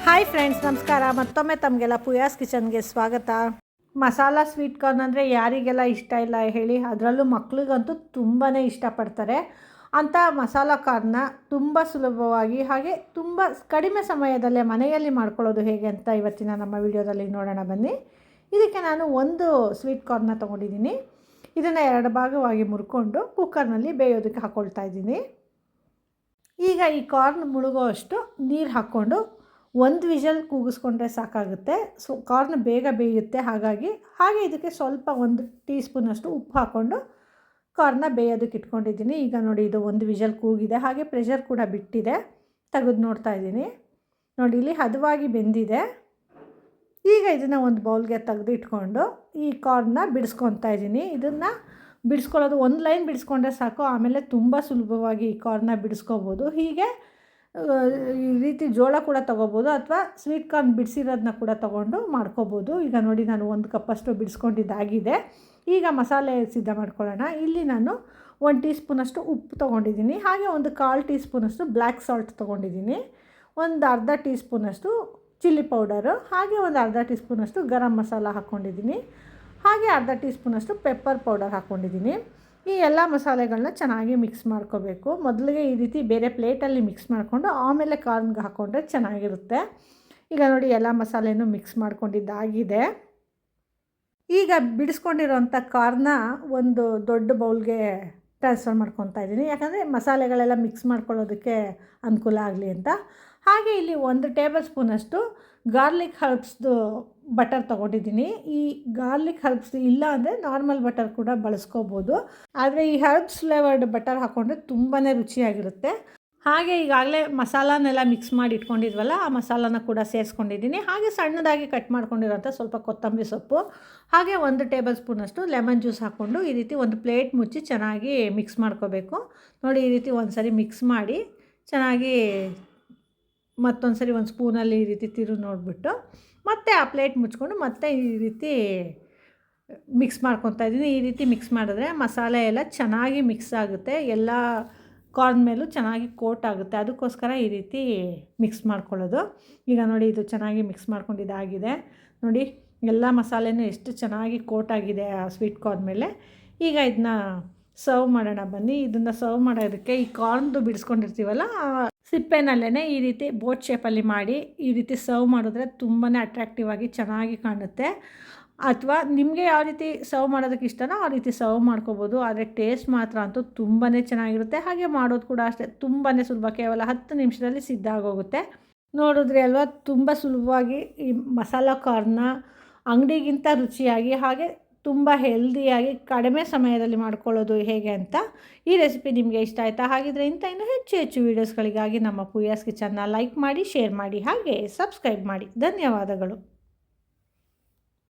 Hi friends, ನಮಸ್ಕಾರ. ಮತ್ತೊಮ್ಮೆ ತಮಗೆಲ್ಲ ಪೂಯಾಸ್ ಕಿಚನ್ಗೆ ಸ್ವಾಗತ. ಮಸಾಲ ಸ್ವೀಟ್ ಕಾರ್ನ್ ಅಂದರೆ ಯಾರಿಗೆಲ್ಲ ಇಷ್ಟ ಇಲ್ಲ ಹೇಳಿ? ಅದರಲ್ಲೂ ಮಕ್ಳಿಗಂತೂ ತುಂಬಾ ಇಷ್ಟಪಡ್ತಾರೆ. ಅಂಥ ಮಸಾಲ ಕಾರ್ನ ತುಂಬ ಸುಲಭವಾಗಿ ಹಾಗೆ ತುಂಬ ಕಡಿಮೆ ಸಮಯದಲ್ಲೇ ಮನೆಯಲ್ಲಿ ಮಾಡ್ಕೊಳ್ಳೋದು ಹೇಗೆ ಅಂತ ಇವತ್ತಿನ ನಮ್ಮ ವಿಡಿಯೋದಲ್ಲಿ ನೋಡೋಣ ಬನ್ನಿ. ಇದಕ್ಕೆ ನಾನು ಒಂದು ಸ್ವೀಟ್ ಕಾರ್ನ ತೊಗೊಂಡಿದ್ದೀನಿ. ಇದನ್ನು 2 ಭಾಗವಾಗಿ ಮುರ್ಕೊಂಡು ಕುಕ್ಕರ್ನಲ್ಲಿ ಬೇಯೋದಕ್ಕೆ ಹಾಕ್ಕೊಳ್ತಾ ಇದ್ದೀನಿ. ಈಗ ಈ ಕಾರ್ನ್ ಮುಳುಗೋ ಅಷ್ಟು ನೀರು ಹಾಕ್ಕೊಂಡು 1 ವಿಷಲ್ ಕೂಗಿಸ್ಕೊಂಡ್ರೆ ಸಾಕಾಗುತ್ತೆ. ಕಾರ್ನ್ ಬೇಗ ಬೇಯುತ್ತೆ. ಹಾಗೆ ಇದಕ್ಕೆ ಸ್ವಲ್ಪ 1 ಟೀ ಸ್ಪೂನಷ್ಟು ಉಪ್ಪು ಹಾಕ್ಕೊಂಡು ಕಾರ್ನ ಬೇಯೋದಕ್ಕೆ ಇಟ್ಕೊಂಡಿದ್ದೀನಿ. ಈಗ ನೋಡಿ, ಇದು 1 ವಿಷಲ್ ಕೂಗಿದೆ, ಹಾಗೆ ಪ್ರೆಷರ್ ಕೂಡ ಬಿಟ್ಟಿದೆ. ತೆಗೆದು ನೋಡ್ತಾ ಇದ್ದೀನಿ. ನೋಡಿ, ಇಲ್ಲಿ ಹದವಾಗಿ ಬೆಂದಿದೆ. ಈಗ ಇದನ್ನು ಒಂದು ಬೌಲ್ಗೆ ತೆಗೆದು ಇಟ್ಕೊಂಡು ಈ ಕಾರ್ನ ಬಿಡಿಸ್ಕೊತಾ ಇದ್ದೀನಿ. ಇದನ್ನು ಬಿಡಿಸ್ಕೊಳ್ಳೋದು 1 ಲೈನ್ ಬಿಡಿಸ್ಕೊಂಡ್ರೆ ಸಾಕು. ಆಮೇಲೆ ತುಂಬ ಸುಲಭವಾಗಿ ಈ ಕಾರ್ನ ಬಿಡಿಸ್ಕೋಬೋದು. ಹೀಗೆ ಈ ರೀತಿ ಜೋಳ ಕೂಡ ತೊಗೋಬೋದು, ಅಥವಾ ಸ್ವೀಟ್ ಕಾರ್ನ್ ಬಿಡಿಸಿರೋದನ್ನ ಕೂಡ ತೊಗೊಂಡು ಮಾಡ್ಕೋಬೋದು. ಈಗ ನೋಡಿ, ನಾನು 1 ಕಪ್ಪಷ್ಟು ಬಿಡಿಸ್ಕೊಂಡಿದ್ದಾಗಿದೆ. ಈಗ ಮಸಾಲೆ ಸಿದ್ಧ ಮಾಡ್ಕೊಳ್ಳೋಣ. ಇಲ್ಲಿ ನಾನು 1 ಟೀ ಸ್ಪೂನಷ್ಟು ಉಪ್ಪು ತೊಗೊಂಡಿದ್ದೀನಿ, ಹಾಗೆ 1/4 ಟೀ ಸ್ಪೂನಷ್ಟು ಬ್ಲ್ಯಾಕ್ ಸಾಲ್ಟ್ ತೊಗೊಂಡಿದ್ದೀನಿ, ಒಂದು ಅರ್ಧ ಟೀ ಸ್ಪೂನಷ್ಟು ಚಿಲ್ಲಿ ಪೌಡರು, ಹಾಗೆ ಒಂದು ಅರ್ಧ ಟೀ ಸ್ಪೂನಷ್ಟು ಗರಂ ಮಸಾಲ ಹಾಕ್ಕೊಂಡಿದ್ದೀನಿ, ಹಾಗೆ ಅರ್ಧ ಟೀ ಸ್ಪೂನಷ್ಟು ಪೆಪ್ಪರ್ ಪೌಡರ್ ಹಾಕ್ಕೊಂಡಿದ್ದೀನಿ. ಈ ಎಲ್ಲ ಮಸಾಲೆಗಳನ್ನ ಚೆನ್ನಾಗಿ ಮಿಕ್ಸ್ ಮಾಡ್ಕೋಬೇಕು. ಮೊದಲಿಗೆ ಈ ರೀತಿ ಬೇರೆ ಪ್ಲೇಟಲ್ಲಿ ಮಿಕ್ಸ್ ಮಾಡಿಕೊಂಡು ಆಮೇಲೆ ಕಾರ್ನ್ಗೆ ಹಾಕ್ಕೊಂಡ್ರೆ ಚೆನ್ನಾಗಿರುತ್ತೆ. ಈಗ ನೋಡಿ, ಎಲ್ಲ ಮಸಾಲೆನೂ ಮಿಕ್ಸ್ ಮಾಡ್ಕೊಂಡಿದ್ದಾಗಿದೆ. ಈಗ ಬಿಡಿಸ್ಕೊಂಡಿರೋಂಥ ಕಾರ್ನ ಒಂದು ದೊಡ್ಡ ಬೌಲ್ಗೆ ಟ್ರಾನ್ಸ್ಫರ್ ಮಾಡ್ಕೊತಾ ಇದ್ದೀನಿ, ಯಾಕಂದರೆ ಮಸಾಲೆಗಳೆಲ್ಲ ಮಿಕ್ಸ್ ಮಾಡ್ಕೊಳ್ಳೋದಕ್ಕೆ ಅನುಕೂಲ ಆಗಲಿ ಅಂತ. ಹಾಗೆ ಇಲ್ಲಿ 1 ಟೇಬಲ್ ಸ್ಪೂನಷ್ಟು ಗಾರ್ಲಿಕ್ ಹರ್ಬ್ಸ್ದು ಬಟರ್ ತೊಗೊಂಡಿದ್ದೀನಿ. ಈ ಗಾರ್ಲಿಕ್ ಹರ್ಬ್ಸ್ ಇಲ್ಲ ಅಂದರೆ ನಾರ್ಮಲ್ ಬಟರ್ ಕೂಡ ಬಳಸ್ಕೋಬೋದು, ಆದರೆ ಈ ಹರ್ಬ್ಸ್ ಫ್ಲೇವರ್ಡ್ ಬಟರ್ ಹಾಕ್ಕೊಂಡ್ರೆ ತುಂಬಾ ರುಚಿಯಾಗಿರುತ್ತೆ. ಹಾಗೆ ಈಗಾಗಲೇ ಮಸಾಲನೆಲ್ಲ ಮಿಕ್ಸ್ ಮಾಡಿ ಇಟ್ಕೊಂಡಿದ್ವಲ್ಲ, ಆ ಮಸಾಲಾನ ಕೂಡ ಸೇರಿಸ್ಕೊಂಡಿದ್ದೀನಿ. ಹಾಗೆ ಸಣ್ಣದಾಗಿ ಕಟ್ ಮಾಡ್ಕೊಂಡಿರೋಂಥ ಸ್ವಲ್ಪ ಕೊತ್ತಂಬರಿ ಸೊಪ್ಪು, ಹಾಗೆ 1 ಟೇಬಲ್ ಸ್ಪೂನಷ್ಟು ಲೆಮನ್ ಜ್ಯೂಸ್ ಹಾಕ್ಕೊಂಡು ಈ ರೀತಿ ಒಂದು ಪ್ಲೇಟ್ ಮುಚ್ಚಿ ಚೆನ್ನಾಗಿ ಮಿಕ್ಸ್ ಮಾಡ್ಕೋಬೇಕು. ನೋಡಿ, ಈ ರೀತಿ ಒಂದು ಸರಿ ಮಿಕ್ಸ್ ಮಾಡಿ ಚೆನ್ನಾಗಿ ಮತ್ತೊಂದು ಸರಿ 1 ಸ್ಪೂನಲ್ಲಿ ಈ ರೀತಿ ತಿರುಗಿ ನೋಡಿಬಿಟ್ಟು ಮತ್ತೆ ಆ ಪ್ಲೇಟ್ ಮುಚ್ಕೊಂಡು ಮತ್ತೆ ಈ ರೀತಿ ಮಿಕ್ಸ್ ಮಾಡ್ಕೊತಾ ಇದ್ದೀನಿ. ಈ ರೀತಿ ಮಿಕ್ಸ್ ಮಾಡಿದ್ರೆ ಮಸಾಲೆ ಎಲ್ಲ ಚೆನ್ನಾಗಿ ಮಿಕ್ಸ್ ಆಗುತ್ತೆ, ಎಲ್ಲ ಕಾರ್ನ್ ಮೇಲೂ ಚೆನ್ನಾಗಿ ಕೋಟ್ ಆಗುತ್ತೆ. ಅದಕ್ಕೋಸ್ಕರ ಈ ರೀತಿ ಮಿಕ್ಸ್ ಮಾಡ್ಕೊಳ್ಳೋದು. ಈಗ ನೋಡಿ, ಇದು ಚೆನ್ನಾಗಿ ಮಿಕ್ಸ್ ಮಾಡ್ಕೊಂಡಿದ್ದಾಗಿದೆ. ನೋಡಿ, ಎಲ್ಲ ಮಸಾಲೆನೂ ಎಷ್ಟು ಚೆನ್ನಾಗಿ ಕೋಟ್ ಆಗಿದೆ ಆ ಸ್ವೀಟ್ ಕಾರ್ನ್ ಮೇಲೆ. ಈಗ ಇದನ್ನ ಸರ್ವ್ ಮಾಡೋಣ ಬನ್ನಿ. ಇದನ್ನು ಸರ್ವ್ ಮಾಡೋದಕ್ಕೆ ಈ ಕಾರ್ನ್ದು ಬಿಡಿಸ್ಕೊಂಡಿರ್ತೀವಲ್ಲ, ಸಿಪ್ಪೆನಲ್ಲೇ ಈ ರೀತಿ ಬೋಟ್ ಶೇಪಲ್ಲಿ ಮಾಡಿ ಈ ರೀತಿ ಸರ್ವ್ ಮಾಡಿದ್ರೆ ತುಂಬಾ ಅಟ್ರಾಕ್ಟಿವ್ ಆಗಿ ಚೆನ್ನಾಗಿ ಕಾಣುತ್ತೆ. ಅಥವಾ ನಿಮಗೆ ಯಾವ ರೀತಿ ಸರ್ವ್ ಮಾಡೋದಕ್ಕೆ ಇಷ್ಟನೋ ಆ ರೀತಿ ಸರ್ವ್ ಮಾಡ್ಕೋಬೋದು. ಆದರೆ ಟೇಸ್ಟ್ ಮಾತ್ರ ಅಂತೂ ತುಂಬಾ ಚೆನ್ನಾಗಿರುತ್ತೆ. ಹಾಗೆ ಮಾಡೋದು ಕೂಡ ಅಷ್ಟೇ, ತುಂಬಾ ಸುಲಭ. ಕೇವಲ 10 ನಿಮಿಷದಲ್ಲಿ ಸಿದ್ಧ ಆಗೋಗುತ್ತೆ. ನೋಡಿದ್ರಿ ಅಲ್ವಾ, ತುಂಬ ಸುಲಭವಾಗಿ ಈ ಮಸಾಲ ಕಾರ್ನ ಅಂಗಡಿಗಿಂತ ರುಚಿಯಾಗಿ ಹಾಗೆ ತುಂಬ ಹೆಲ್ದಿಯಾಗಿ ಕಡಿಮೆ ಸಮಯದಲ್ಲಿ ಮಾಡ್ಕೊಳ್ಳೋದು ಹೇಗೆ ಅಂತ. ಈ ರೆಸಿಪಿ ನಿಮಗೆ ಇಷ್ಟ ಆಯಿತಾ? ಹಾಗಿದ್ರೆ ಇನ್ನೂ ಹೆಚ್ಚು ವೀಡಿಯೋಸ್ಗಳಿಗಾಗಿ ನಮ್ಮ ಪೂಯಾಸ್ ಕಿಚನ್ನ ಲೈಕ್ ಮಾಡಿ, ಶೇರ್ ಮಾಡಿ, ಹಾಗೆ ಸಬ್ಸ್ಕ್ರೈಬ್ ಮಾಡಿ. ಧನ್ಯವಾದಗಳು.